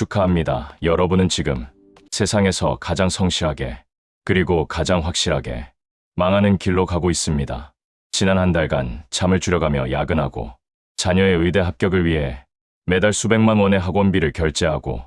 축하합니다. 여러분은 지금 세상에서 가장 성실하게 그리고 가장 확실하게 망하는 길로 가고 있습니다. 지난 한 달간 잠을 줄여가며 야근하고 자녀의 의대 합격을 위해 매달 수백만 원의 학원비를 결제하고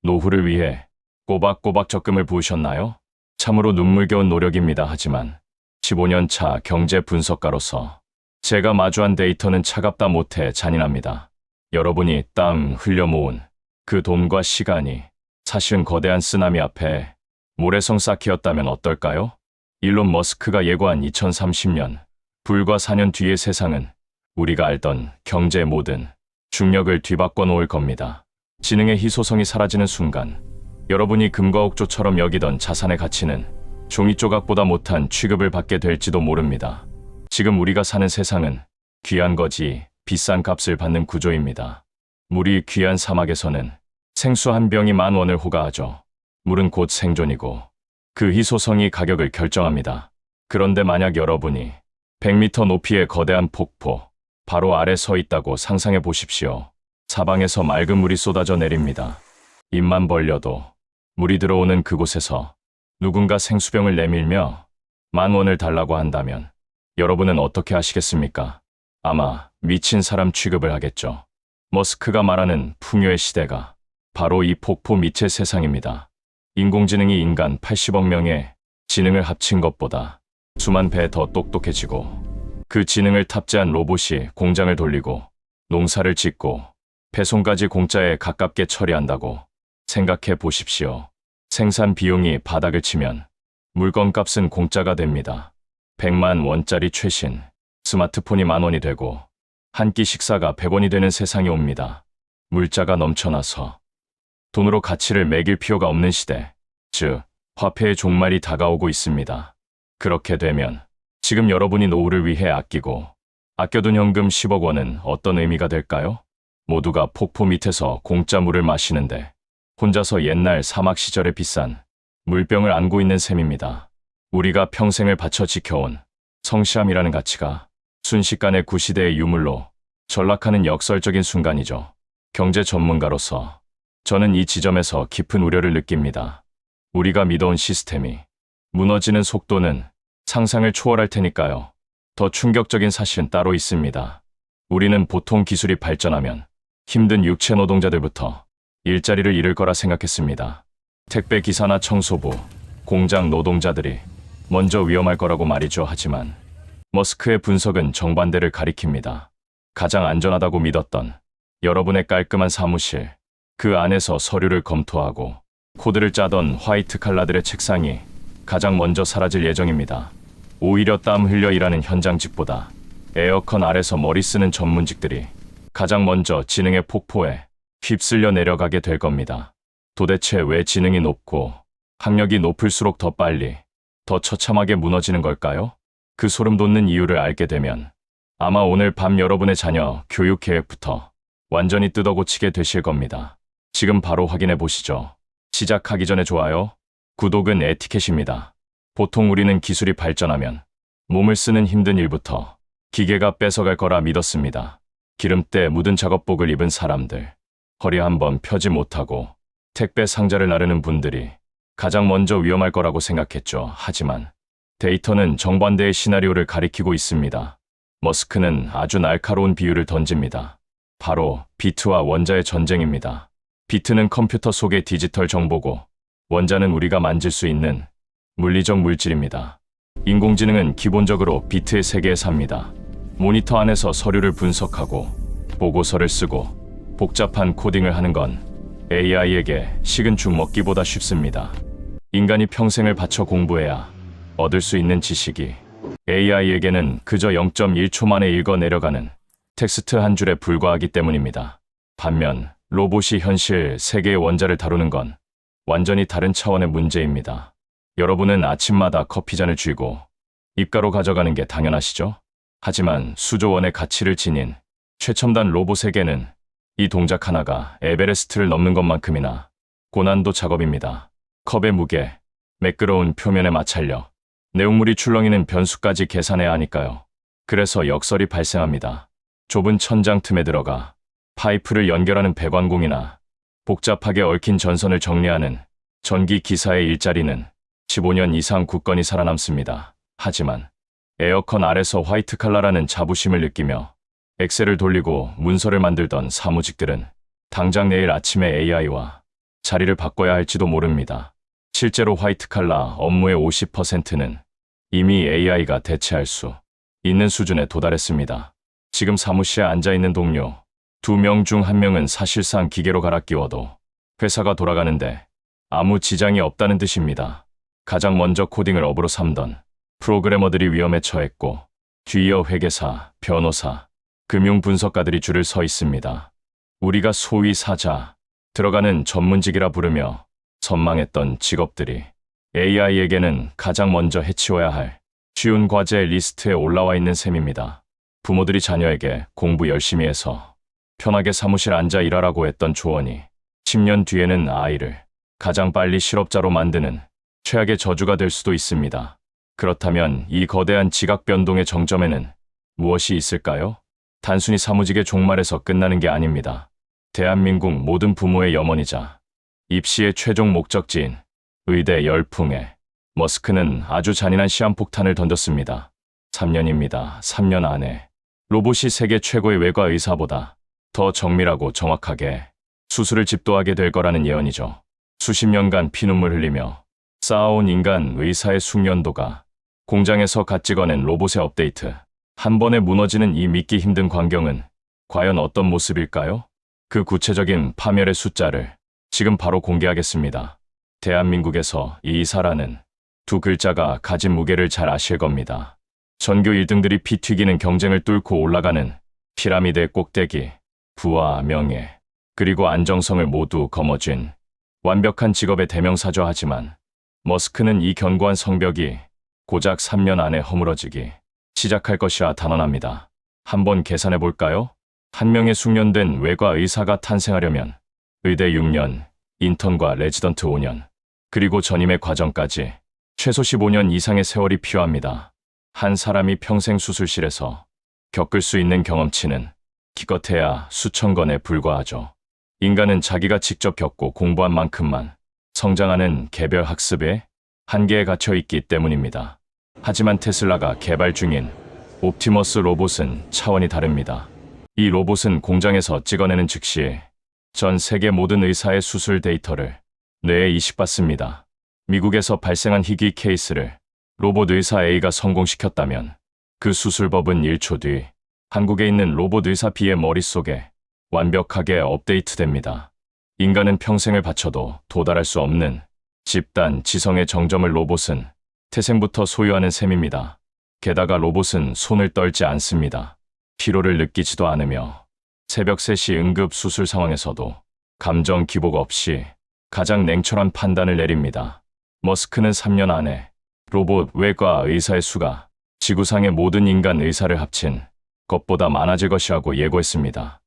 노후를 위해 꼬박꼬박 적금을 부으셨나요? 참으로 눈물겨운 노력입니다. 하지만 15년 차 경제 분석가로서 제가 마주한 데이터는 차갑다 못해 잔인합니다. 여러분이 땀 흘려 모은 그 돈과 시간이 사실은 거대한 쓰나미 앞에 모래성 쌓기였다면 어떨까요? 일론 머스크가 예고한 2030년, 불과 4년 뒤의 세상은 우리가 알던 경제의 모든 중력을 뒤바꿔 놓을 겁니다. 지능의 희소성이 사라지는 순간, 여러분이 금과 옥조처럼 여기던 자산의 가치는 종이 조각보다 못한 취급을 받게 될지도 모릅니다. 지금 우리가 사는 세상은 귀한 거지 비싼 값을 받는 구조입니다. 물이 귀한 사막에서는 생수 한 병이 10,000원을 호가하죠. 물은 곧 생존이고 그 희소성이 가격을 결정합니다. 그런데 만약 여러분이 100m 높이의 거대한 폭포 바로 아래 서 있다고 상상해 보십시오. 사방에서 맑은 물이 쏟아져 내립니다. 입만 벌려도 물이 들어오는 그곳에서 누군가 생수병을 내밀며 10,000원을 달라고 한다면 여러분은 어떻게 하시겠습니까? 아마 미친 사람 취급을 하겠죠. 머스크가 말하는 풍요의 시대가 바로 이 폭포 밑의 세상입니다. 인공지능이 인간 80억 명의 지능을 합친 것보다 수만 배 더 똑똑해지고 그 지능을 탑재한 로봇이 공장을 돌리고 농사를 짓고 배송까지 공짜에 가깝게 처리한다고 생각해 보십시오. 생산 비용이 바닥을 치면 물건값은 공짜가 됩니다. 100만 원짜리 최신 스마트폰이 10,000원이 되고 한 끼 식사가 100원이 되는 세상이 옵니다. 물자가 넘쳐나서 돈으로 가치를 매길 필요가 없는 시대, 즉 화폐의 종말이 다가오고 있습니다. 그렇게 되면 지금 여러분이 노후를 위해 아껴둔 현금 10억 원은 어떤 의미가 될까요? 모두가 폭포 밑에서 공짜 물을 마시는데 혼자서 옛날 사막 시절의 비싼 물병을 안고 있는 셈입니다. 우리가 평생을 바쳐 지켜온 성실함이라는 가치가 순식간에 구시대의 유물로 전락하는 역설적인 순간이죠. 경제 전문가로서 저는 이 지점에서 깊은 우려를 느낍니다. 우리가 믿어온 시스템이 무너지는 속도는 상상을 초월할 테니까요. 더 충격적인 사실은 따로 있습니다. 우리는 보통 기술이 발전하면 힘든 육체 노동자들부터 일자리를 잃을 거라 생각했습니다. 택배 기사나 청소부, 공장 노동자들이 먼저 위험할 거라고 말이죠. 하지만 머스크의 분석은 정반대를 가리킵니다. 가장 안전하다고 믿었던 여러분의 깔끔한 사무실, 그 안에서 서류를 검토하고 코드를 짜던 화이트 칼라들의 책상이 가장 먼저 사라질 예정입니다. 오히려 땀 흘려 일하는 현장직보다 에어컨 아래서 머리 쓰는 전문직들이 가장 먼저 지능의 폭포에 휩쓸려 내려가게 될 겁니다. 도대체 왜 지능이 높고 학력이 높을수록 더 빨리, 더 처참하게 무너지는 걸까요? 그 소름 돋는 이유를 알게 되면 아마 오늘 밤 여러분의 자녀 교육 계획부터 완전히 뜯어고치게 되실 겁니다. 지금 바로 확인해 보시죠. 시작하기 전에 좋아요, 구독은 에티켓입니다. 보통 우리는 기술이 발전하면 몸을 쓰는 힘든 일부터 기계가 뺏어갈 거라 믿었습니다. 기름때 묻은 작업복을 입은 사람들, 허리 한번 펴지 못하고 택배 상자를 나르는 분들이 가장 먼저 위험할 거라고 생각했죠. 하지만 데이터는 정반대의 시나리오를 가리키고 있습니다. 머스크는 아주 날카로운 비유를 던집니다. 바로 비트와 원자의 전쟁입니다. 비트는 컴퓨터 속의 디지털 정보고 원자는 우리가 만질 수 있는 물리적 물질입니다. 인공지능은 기본적으로 비트의 세계에 삽니다. 모니터 안에서 서류를 분석하고 보고서를 쓰고 복잡한 코딩을 하는 건 AI에게 식은 죽 먹기보다 쉽습니다. 인간이 평생을 바쳐 공부해야 얻을 수 있는 지식이 AI에게는 그저 0.1초 만에 읽어 내려가는 텍스트 한 줄에 불과하기 때문입니다. 반면 로봇이 현실 세계의 원자를 다루는 건 완전히 다른 차원의 문제입니다. 여러분은 아침마다 커피잔을 쥐고 입가로 가져가는 게 당연하시죠? 하지만 수조 원의 가치를 지닌 최첨단 로봇에게는 이 동작 하나가 에베레스트를 넘는 것만큼이나 고난도 작업입니다. 컵의 무게, 매끄러운 표면의 마찰력, 내용물이 출렁이는 변수까지 계산해야 하니까요. 그래서 역설이 발생합니다. 좁은 천장 틈에 들어가 파이프를 연결하는 배관공이나 복잡하게 얽힌 전선을 정리하는 전기 기사의 일자리는 15년 이상 굳건히 살아남습니다. 하지만 에어컨 아래서 화이트 칼라라는 자부심을 느끼며 엑셀을 돌리고 문서를 만들던 사무직들은 당장 내일 아침에 AI와 자리를 바꿔야 할지도 모릅니다. 실제로 화이트 칼라 업무의 50%는 이미 AI가 대체할 수 있는 수준에 도달했습니다. 지금 사무실에 앉아있는 동료 2명 중 1명은 사실상 기계로 갈아 끼워도 회사가 돌아가는데 아무 지장이 없다는 뜻입니다. 가장 먼저 코딩을 업으로 삼던 프로그래머들이 위험에 처했고 뒤이어 회계사, 변호사, 금융 분석가들이 줄을 서 있습니다. 우리가 소위 사자, 들어가는 전문직이라 부르며 선망했던 직업들이 AI에게는 가장 먼저 해치워야 할 쉬운 과제 리스트에 올라와 있는 셈입니다. 부모들이 자녀에게 공부 열심히 해서 편하게 사무실 앉아 일하라고 했던 조언이 10년 뒤에는 아이를 가장 빨리 실업자로 만드는 최악의 저주가 될 수도 있습니다. 그렇다면 이 거대한 지각 변동의 정점에는 무엇이 있을까요? 단순히 사무직의 종말에서 끝나는 게 아닙니다. 대한민국 모든 부모의 염원이자 입시의 최종 목적지인 의대 열풍에 머스크는 아주 잔인한 시한폭탄을 던졌습니다. 3년입니다. 3년 안에 로봇이 세계 최고의 외과 의사보다 더 정밀하고 정확하게 수술을 집도하게 될 거라는 예언이죠. 수십 년간 피눈물 흘리며 쌓아온 인간 의사의 숙련도가 공장에서 갓 찍어낸 로봇의 업데이트 한 번에 무너지는 이 믿기 힘든 광경은 과연 어떤 모습일까요? 그 구체적인 파멸의 숫자를 지금 바로 공개하겠습니다. 대한민국에서 이 이사라는 두 글자가 가진 무게를 잘 아실 겁니다. 전교 1등들이 피 튀기는 경쟁을 뚫고 올라가는 피라미드의 꼭대기, 부와 명예, 그리고 안정성을 모두 거머쥔 완벽한 직업의 대명사죠. 하지만 머스크는 이 견고한 성벽이 고작 3년 안에 허물어지기 시작할 것이라 단언합니다. 한번 계산해 볼까요? 한 명의 숙련된 외과 의사가 탄생하려면 의대 6년, 인턴과 레지던트 5년, 그리고 전임의 과정까지 최소 15년 이상의 세월이 필요합니다. 한 사람이 평생 수술실에서 겪을 수 있는 경험치는 기껏해야 수천 건에 불과하죠. 인간은 자기가 직접 겪고 공부한 만큼만 성장하는 개별 학습의 한계에 갇혀 있기 때문입니다. 하지만 테슬라가 개발 중인 옵티머스 로봇은 차원이 다릅니다. 이 로봇은 공장에서 찍어내는 즉시 전 세계 모든 의사의 수술 데이터를 뇌에 이식받습니다. 미국에서 발생한 희귀 케이스를 로봇 의사 A가 성공시켰다면 그 수술법은 1초 뒤 한국에 있는 로봇 의사 B의 머릿속에 완벽하게 업데이트됩니다. 인간은 평생을 바쳐도 도달할 수 없는 집단 지성의 정점을 로봇은 태생부터 소유하는 셈입니다. 게다가 로봇은 손을 떨지 않습니다. 피로를 느끼지도 않으며 새벽 3시 응급 수술 상황에서도 감정 기복 없이 가장 냉철한 판단을 내립니다. 머스크는 3년 안에 로봇 외과 의사의 수가 지구상의 모든 인간 의사를 합친 것보다 많아질 것이라고 예고했습니다.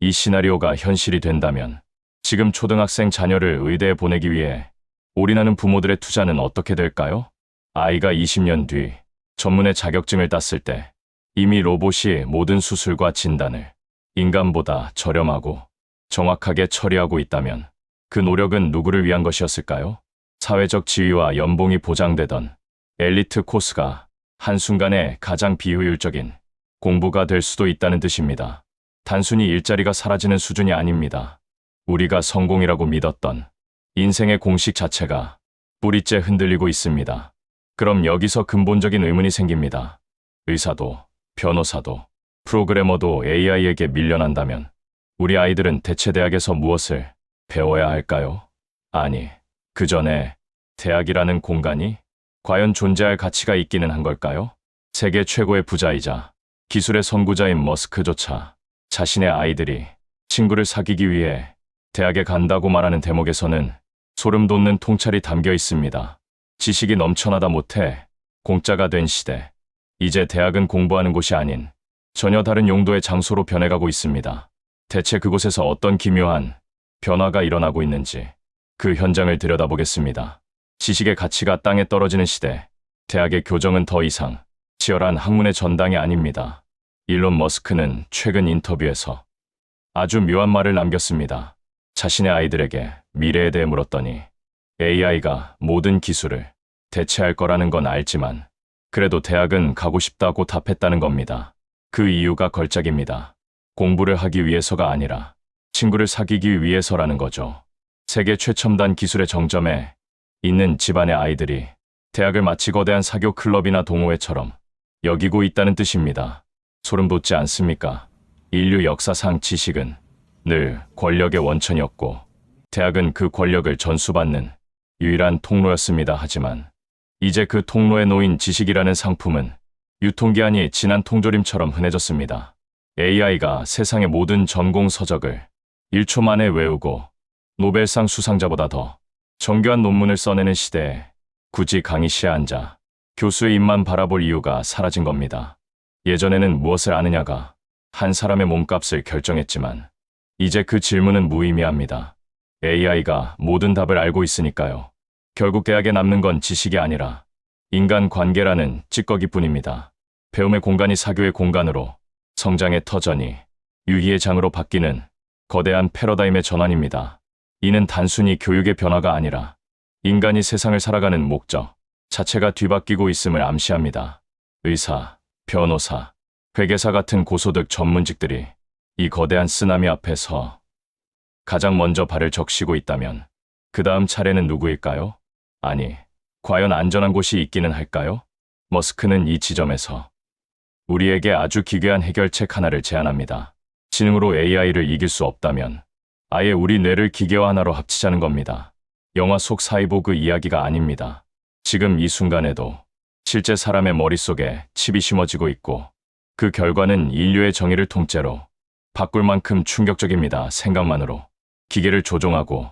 이 시나리오가 현실이 된다면 지금 초등학생 자녀를 의대에 보내기 위해 올인하는 부모들의 투자는 어떻게 될까요? 아이가 20년 뒤 전문의 자격증을 땄을 때 이미 로봇이 모든 수술과 진단을 인간보다 저렴하고 정확하게 처리하고 있다면 그 노력은 누구를 위한 것이었을까요? 사회적 지위와 연봉이 보장되던 엘리트 코스가 한순간에 가장 비효율적인 공부가 될 수도 있다는 뜻입니다. 단순히 일자리가 사라지는 수준이 아닙니다. 우리가 성공이라고 믿었던 인생의 공식 자체가 뿌리째 흔들리고 있습니다. 그럼 여기서 근본적인 의문이 생깁니다. 의사도, 변호사도, 프로그래머도 AI에게 밀려난다면 우리 아이들은 대체 대학에서 무엇을 배워야 할까요? 아니, 그 전에 대학이라는 공간이 과연 존재할 가치가 있기는 한 걸까요? 세계 최고의 부자이자 기술의 선구자인 머스크조차 자신의 아이들이 친구를 사귀기 위해 대학에 간다고 말하는 대목에서는 소름 돋는 통찰이 담겨 있습니다. 지식이 넘쳐나다 못해 공짜가 된 시대. 이제 대학은 공부하는 곳이 아닌 전혀 다른 용도의 장소로 변해가고 있습니다. 대체 그곳에서 어떤 기묘한 변화가 일어나고 있는지 그 현장을 들여다보겠습니다. 지식의 가치가 땅에 떨어지는 시대, 대학의 교정은 더 이상 치열한 학문의 전당이 아닙니다. 일론 머스크는 최근 인터뷰에서 아주 묘한 말을 남겼습니다. 자신의 아이들에게 미래에 대해 물었더니 AI가 모든 기술을 대체할 거라는 건 알지만 그래도 대학은 가고 싶다고 답했다는 겁니다. 그 이유가 걸작입니다. 공부를 하기 위해서가 아니라 친구를 사귀기 위해서라는 거죠. 세계 최첨단 기술의 정점에 있는 집안의 아이들이 대학을 마치 거대한 사교 클럽이나 동호회처럼 여기고 있다는 뜻입니다. 소름 돋지 않습니까? 인류 역사상 지식은 늘 권력의 원천이었고 대학은 그 권력을 전수받는 유일한 통로였습니다. 하지만 이제 그 통로에 놓인 지식이라는 상품은 유통기한이 지난 통조림처럼 흔해졌습니다. AI가 세상의 모든 전공 서적을 1초 만에 외우고 노벨상 수상자보다 더 정교한 논문을 써내는 시대에 굳이 강의실에 앉아 교수의 입만 바라볼 이유가 사라진 겁니다. 예전에는 무엇을 아느냐가 한 사람의 몸값을 결정했지만 이제 그 질문은 무의미합니다. AI가 모든 답을 알고 있으니까요. 결국 대학에 남는 건 지식이 아니라 인간 관계라는 찌꺼기뿐입니다. 배움의 공간이 사교의 공간으로, 성장의 터전이 유희의 장으로 바뀌는 거대한 패러다임의 전환입니다. 이는 단순히 교육의 변화가 아니라 인간이 세상을 살아가는 목적 자체가 뒤바뀌고 있음을 암시합니다. 의사, 변호사, 회계사 같은 고소득 전문직들이 이 거대한 쓰나미 앞에서 가장 먼저 발을 적시고 있다면 그 다음 차례는 누구일까요? 아니, 과연 안전한 곳이 있기는 할까요? 머스크는 이 지점에서 우리에게 아주 기괴한 해결책 하나를 제안합니다. 지능으로 AI를 이길 수 없다면 아예 우리 뇌를 기계와 하나로 합치자는 겁니다. 영화 속 사이보그 이야기가 아닙니다. 지금 이 순간에도 실제 사람의 머릿속에 칩이 심어지고 있고 그 결과는 인류의 정의를 통째로 바꿀 만큼 충격적입니다. 생각만으로 기계를 조종하고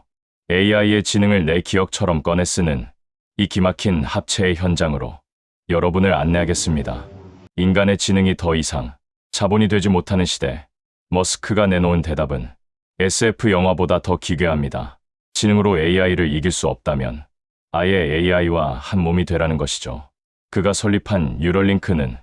AI의 지능을 내 기억처럼 꺼내 쓰는 이 기막힌 합체의 현장으로 여러분을 안내하겠습니다. 인간의 지능이 더 이상 자본이 되지 못하는 시대, 머스크가 내놓은 대답은 SF 영화보다 더 기괴합니다. 지능으로 AI를 이길 수 없다면 아예 AI와 한 몸이 되라는 것이죠. 그가 설립한 뉴럴링크는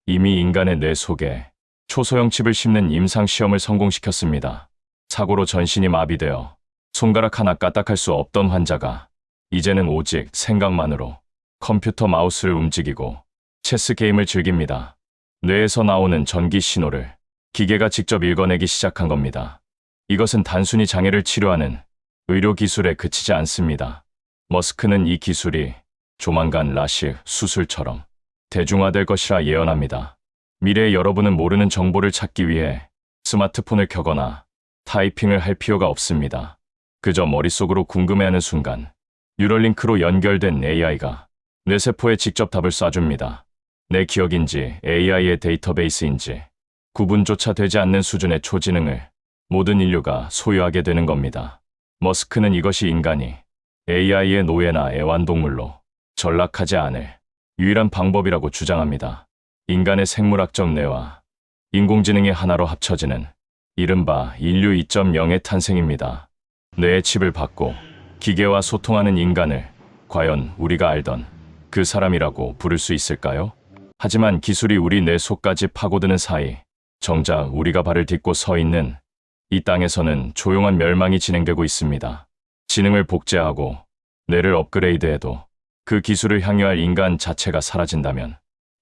이미 인간의 뇌 속에 초소형 칩을 심는 임상시험을 성공시켰습니다. 사고로 전신이 마비되어 손가락 하나 까딱할 수 없던 환자가 이제는 오직 생각만으로 컴퓨터 마우스를 움직이고 체스 게임을 즐깁니다. 뇌에서 나오는 전기 신호를 기계가 직접 읽어내기 시작한 겁니다. 이것은 단순히 장애를 치료하는 의료기술에 그치지 않습니다. 머스크는 이 기술이 조만간 라식 수술처럼 대중화될 것이라 예언합니다. 미래의 여러분은 모르는 정보를 찾기 위해 스마트폰을 켜거나 타이핑을 할 필요가 없습니다. 그저 머릿속으로 궁금해하는 순간 뉴럴링크로 연결된 AI가 뇌세포에 직접 답을 쏴줍니다. 내 기억인지 AI의 데이터베이스인지 구분조차 되지 않는 수준의 초지능을 모든 인류가 소유하게 되는 겁니다. 머스크는 이것이 인간이 AI의 노예나 애완동물로 전락하지 않을 유일한 방법이라고 주장합니다. 인간의 생물학적 뇌와 인공지능이 하나로 합쳐지는 이른바 인류 2.0의 탄생입니다. 뇌의 칩을 받고 기계와 소통하는 인간을 과연 우리가 알던 그 사람이라고 부를 수 있을까요? 하지만 기술이 우리 뇌 속까지 파고드는 사이 정작 우리가 발을 딛고 서 있는 이 땅에서는 조용한 멸망이 진행되고 있습니다. 지능을 복제하고 뇌를 업그레이드해도 그 기술을 향유할 인간 자체가 사라진다면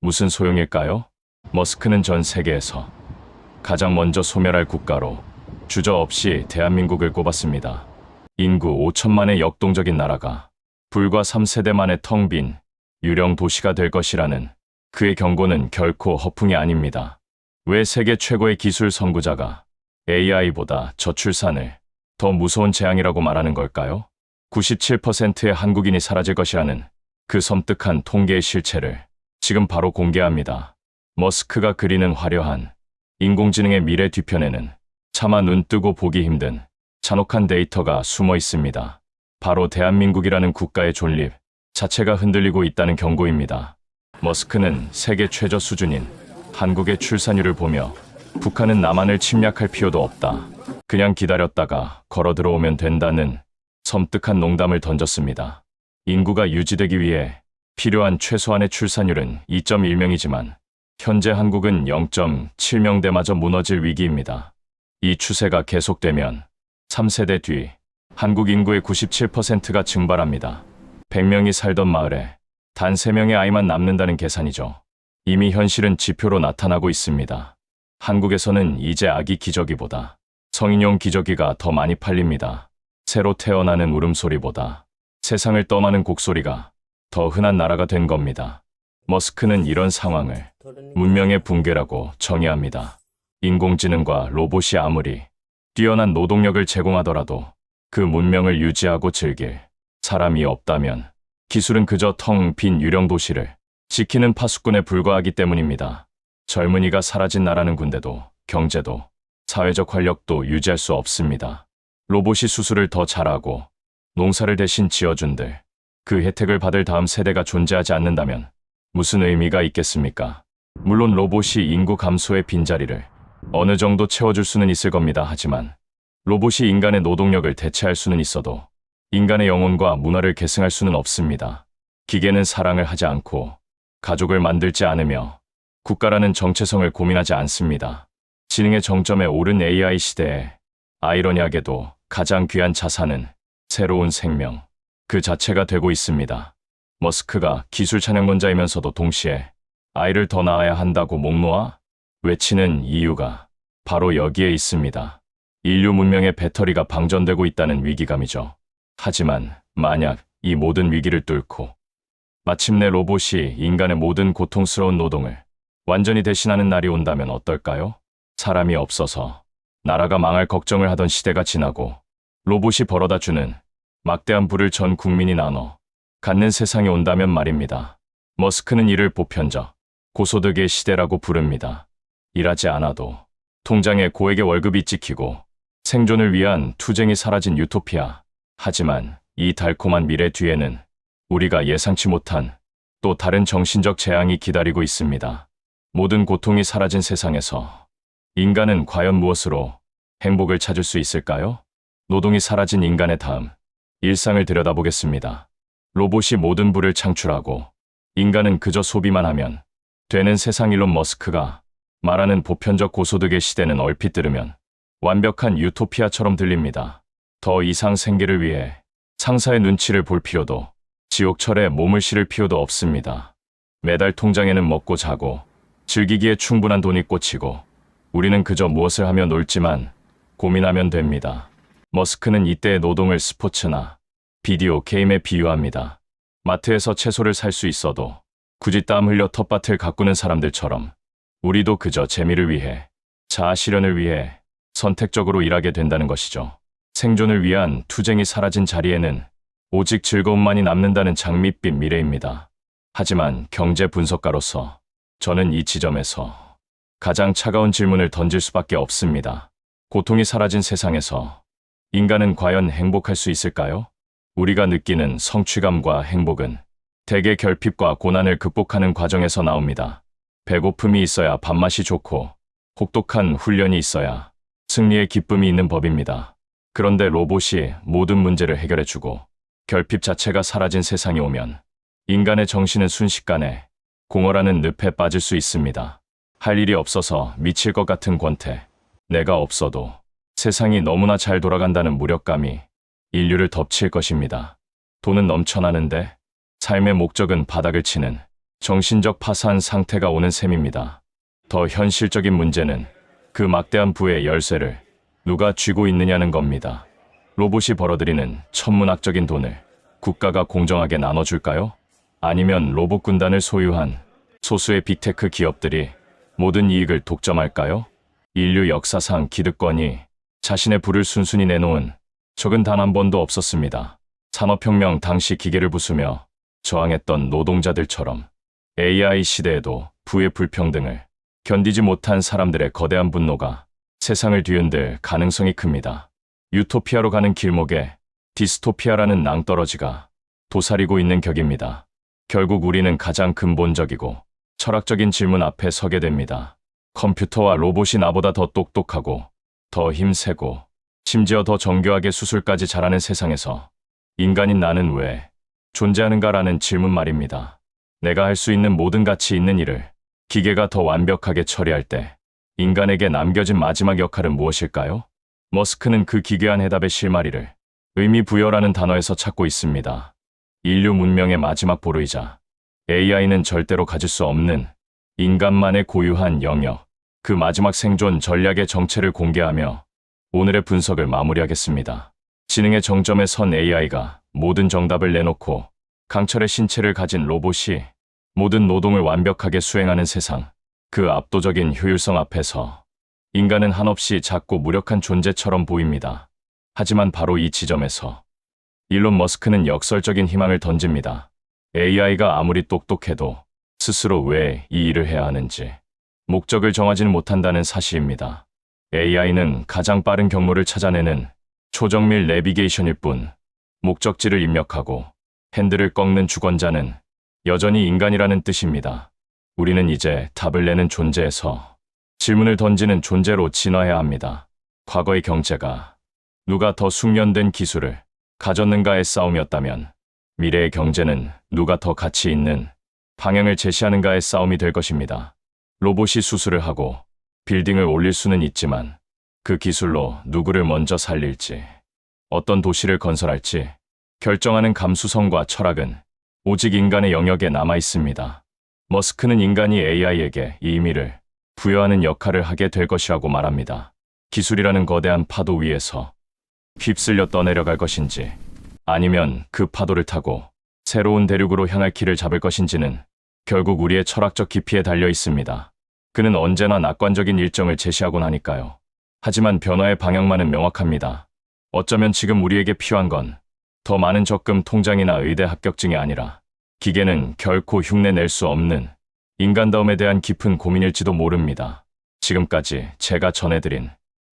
무슨 소용일까요? 머스크는 전 세계에서 가장 먼저 소멸할 국가로 주저없이 대한민국을 꼽았습니다. 인구 5천만의 역동적인 나라가 불과 3세대 만에 텅 빈 유령 도시가 될 것이라는 그의 경고는 결코 허풍이 아닙니다. 왜 세계 최고의 기술 선구자가 AI보다 저출산을 더 무서운 재앙이라고 말하는 걸까요? 97%의 한국인이 사라질 것이라는 그 섬뜩한 통계의 실체를 지금 바로 공개합니다. 머스크가 그리는 화려한 인공지능의 미래 뒤편에는 차마 눈 뜨고 보기 힘든 잔혹한 데이터가 숨어 있습니다. 바로 대한민국이라는 국가의 존립 자체가 흔들리고 있다는 경고입니다. 머스크는 세계 최저 수준인 한국의 출산율을 보며 북한은 남한을 침략할 필요도 없다. 그냥 기다렸다가 걸어 들어오면 된다는 섬뜩한 농담을 던졌습니다. 인구가 유지되기 위해 필요한 최소한의 출산율은 2.1명이지만 현재 한국은 0.7명대마저 무너질 위기입니다. 이 추세가 계속되면 3세대 뒤 한국 인구의 97%가 증발합니다. 100명이 살던 마을에 단 3명의 아이만 남는다는 계산이죠. 이미 현실은 지표로 나타나고 있습니다. 한국에서는 이제 아기 기저귀보다 성인용 기저귀가 더 많이 팔립니다. 새로 태어나는 울음소리보다 세상을 떠나는 곡소리가 더 흔한 나라가 된 겁니다. 머스크는 이런 상황을 문명의 붕괴라고 정의합니다. 인공지능과 로봇이 아무리 뛰어난 노동력을 제공하더라도 그 문명을 유지하고 즐길 사람이 없다면 기술은 그저 텅 빈 유령 도시를 지키는 파수꾼에 불과하기 때문입니다. 젊은이가 사라진 나라는 군대도 경제도 사회적 활력도 유지할 수 없습니다. 로봇이 수술을 더 잘하고 농사를 대신 지어준들 그 혜택을 받을 다음 세대가 존재하지 않는다면 무슨 의미가 있겠습니까? 물론 로봇이 인구 감소의 빈자리를 어느 정도 채워줄 수는 있을 겁니다. 하지만 로봇이 인간의 노동력을 대체할 수는 있어도 인간의 영혼과 문화를 계승할 수는 없습니다. 기계는 사랑을 하지 않고 가족을 만들지 않으며 국가라는 정체성을 고민하지 않습니다. 지능의 정점에 오른 AI 시대에 아이러니하게도 가장 귀한 자산은 새로운 생명 그 자체가 되고 있습니다. 머스크가 기술 찬양론자이면서도 동시에 아이를 더 낳아야 한다고 목 놓아 외치는 이유가 바로 여기에 있습니다. 인류 문명의 배터리가 방전되고 있다는 위기감이죠. 하지만 만약 이 모든 위기를 뚫고 마침내 로봇이 인간의 모든 고통스러운 노동을 완전히 대신하는 날이 온다면 어떨까요? 사람이 없어서 나라가 망할 걱정을 하던 시대가 지나고 로봇이 벌어다주는 막대한 부를 전 국민이 나눠 갖는 세상이 온다면 말입니다. 머스크는 이를 보편적 고소득의 시대라고 부릅니다. 일하지 않아도 통장에 고액의 월급이 찍히고 생존을 위한 투쟁이 사라진 유토피아. 하지만 이 달콤한 미래 뒤에는 우리가 예상치 못한 또 다른 정신적 재앙이 기다리고 있습니다. 모든 고통이 사라진 세상에서 인간은 과연 무엇으로 행복을 찾을 수 있을까요? 노동이 사라진 인간의 다음 일상을 들여다보겠습니다. 로봇이 모든 부를 창출하고 인간은 그저 소비만 하면 되는 세상. 일론 머스크가 말하는 보편적 고소득의 시대는 얼핏 들으면 완벽한 유토피아처럼 들립니다. 더 이상 생계를 위해 상사의 눈치를 볼 필요도 지옥철에 몸을 실을 필요도 없습니다. 매달 통장에는 먹고 자고 즐기기에 충분한 돈이 꽂히고 우리는 그저 무엇을 하며 놀지만 고민하면 됩니다. 머스크는 이때의 노동을 스포츠나 비디오 게임에 비유합니다. 마트에서 채소를 살 수 있어도 굳이 땀 흘려 텃밭을 가꾸는 사람들처럼 우리도 그저 재미를 위해 자아 실현을 위해 선택적으로 일하게 된다는 것이죠. 생존을 위한 투쟁이 사라진 자리에는 오직 즐거움만이 남는다는 장밋빛 미래입니다. 하지만 경제 분석가로서 저는 이 지점에서 가장 차가운 질문을 던질 수밖에 없습니다. 고통이 사라진 세상에서 인간은 과연 행복할 수 있을까요? 우리가 느끼는 성취감과 행복은 대개 결핍과 고난을 극복하는 과정에서 나옵니다. 배고픔이 있어야 밥맛이 좋고 혹독한 훈련이 있어야 승리의 기쁨이 있는 법입니다. 그런데 로봇이 모든 문제를 해결해주고 결핍 자체가 사라진 세상이 오면 인간의 정신은 순식간에 공허라는 늪에 빠질 수 있습니다. 할 일이 없어서 미칠 것 같은 권태, 내가 없어도 세상이 너무나 잘 돌아간다는 무력감이 인류를 덮칠 것입니다. 돈은 넘쳐나는데 삶의 목적은 바닥을 치는 정신적 파산 상태가 오는 셈입니다. 더 현실적인 문제는 그 막대한 부의 열쇠를 누가 쥐고 있느냐는 겁니다. 로봇이 벌어들이는 천문학적인 돈을 국가가 공정하게 나눠줄까요? 아니면 로봇 군단을 소유한 소수의 빅테크 기업들이 모든 이익을 독점할까요? 인류 역사상 기득권이 자신의 부를 순순히 내놓은 적은 단 한 번도 없었습니다. 산업혁명 당시 기계를 부수며 저항했던 노동자들처럼 AI 시대에도 부의 불평등을 견디지 못한 사람들의 거대한 분노가 세상을 뒤흔들 가능성이 큽니다. 유토피아로 가는 길목에 디스토피아라는 낭떠러지가 도사리고 있는 격입니다. 결국 우리는 가장 근본적이고 철학적인 질문 앞에 서게 됩니다. 컴퓨터와 로봇이 나보다 더 똑똑하고 더 힘세고 심지어 더 정교하게 수술까지 잘하는 세상에서 인간인 나는 왜 존재하는가라는 질문 말입니다. 내가 할 수 있는 모든 가치 있는 일을 기계가 더 완벽하게 처리할 때 인간에게 남겨진 마지막 역할은 무엇일까요? 머스크는 그 기괴한 해답의 실마리를 의미 부여라는 단어에서 찾고 있습니다. 인류 문명의 마지막 보루이자 AI는 절대로 가질 수 없는 인간만의 고유한 영역, 그 마지막 생존 전략의 정체를 공개하며 오늘의 분석을 마무리하겠습니다. 지능의 정점에 선 AI가 모든 정답을 내놓고 강철의 신체를 가진 로봇이 모든 노동을 완벽하게 수행하는 세상, 그 압도적인 효율성 앞에서 인간은 한없이 작고 무력한 존재처럼 보입니다. 하지만 바로 이 지점에서 일론 머스크는 역설적인 희망을 던집니다. AI가 아무리 똑똑해도 스스로 왜 이 일을 해야 하는지 목적을 정하지는 못한다는 사실입니다. AI는 가장 빠른 경로를 찾아내는 초정밀 내비게이션일 뿐, 목적지를 입력하고 핸들을 꺾는 주권자는 여전히 인간이라는 뜻입니다. 우리는 이제 답을 내는 존재에서 질문을 던지는 존재로 진화해야 합니다. 과거의 경제가 누가 더 숙련된 기술을 가졌는가의 싸움이었다면 미래의 경제는 누가 더 가치 있는 방향을 제시하는가의 싸움이 될 것입니다. 로봇이 수술을 하고 빌딩을 올릴 수는 있지만 그 기술로 누구를 먼저 살릴지, 어떤 도시를 건설할지 결정하는 감수성과 철학은 오직 인간의 영역에 남아 있습니다. 머스크는 인간이 AI에게 이 의미를 부여하는 역할을 하게 될 것이라고 말합니다. 기술이라는 거대한 파도 위에서 휩쓸려 떠내려갈 것인지, 아니면 그 파도를 타고 새로운 대륙으로 향할 길을 잡을 것인지는 결국 우리의 철학적 깊이에 달려 있습니다. 그는 언제나 낙관적인 일정을 제시하곤 하니까요. 하지만 변화의 방향만은 명확합니다. 어쩌면 지금 우리에게 필요한 건 더 많은 적금 통장이나 의대 합격증이 아니라 기계는 결코 흉내낼 수 없는 인간다움에 대한 깊은 고민일지도 모릅니다. 지금까지 제가 전해드린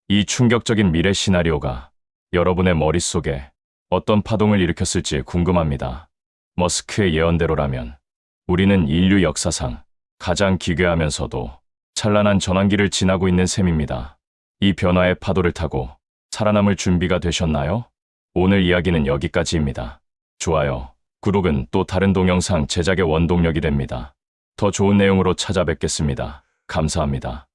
이 충격적인 미래 시나리오가 여러분의 머릿속에 어떤 파동을 일으켰을지 궁금합니다. 머스크의 예언대로라면 우리는 인류 역사상 가장 기괴하면서도 찬란한 전환기를 지나고 있는 셈입니다. 이 변화의 파도를 타고 살아남을 준비가 되셨나요? 오늘 이야기는 여기까지입니다. 좋아요, 구독은 또 다른 동영상 제작의 원동력이 됩니다. 더 좋은 내용으로 찾아뵙겠습니다. 감사합니다.